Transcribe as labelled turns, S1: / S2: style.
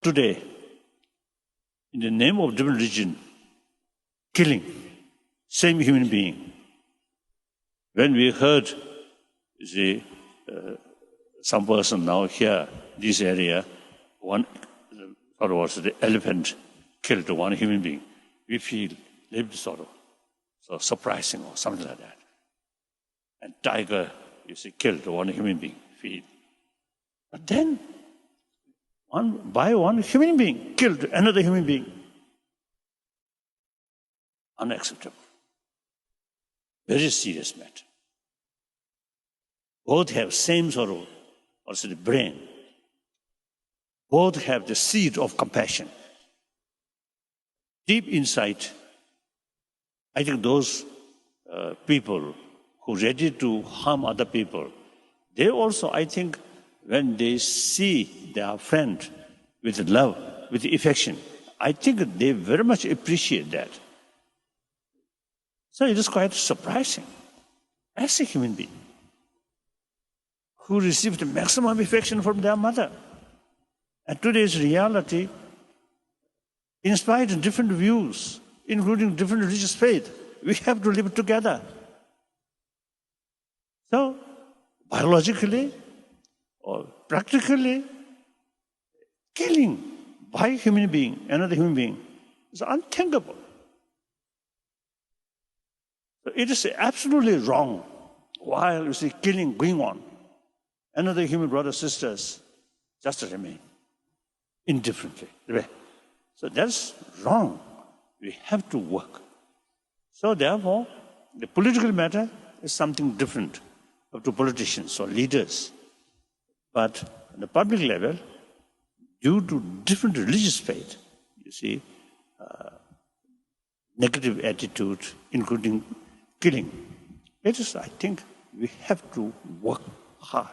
S1: Today, in the name of different religion, killing same human being. When we heard, you see, some person now here, this area, one, or was the elephant killed one human being, we feel a little sort of so surprising or something like that. And tiger, you see, killed one human being, feel. But then, one human being killed another human being. Unacceptable. Very serious matter. Both have same sort of, also the brain. Both have the seed of compassion. Deep inside, I think those people who are ready to harm other people, they also, I think, when they see their friend with love, with affection, I think they very much appreciate that. So it is quite surprising. As a human being who received maximum affection from their mother. And today's reality, in spite of different views, including different religious faith, we have to live together. So, biologically or practically, killing by a human being, another human being, is unthinkable. So it is absolutely wrong while you see killing going on. Another human brothers, sisters, just remain indifferently. So that's wrong. We have to work. So therefore, the political matter is something different to politicians or leaders. But on the public level, due to different religious faith, you see, negative attitude, including killing, it is, I think, we have to work hard.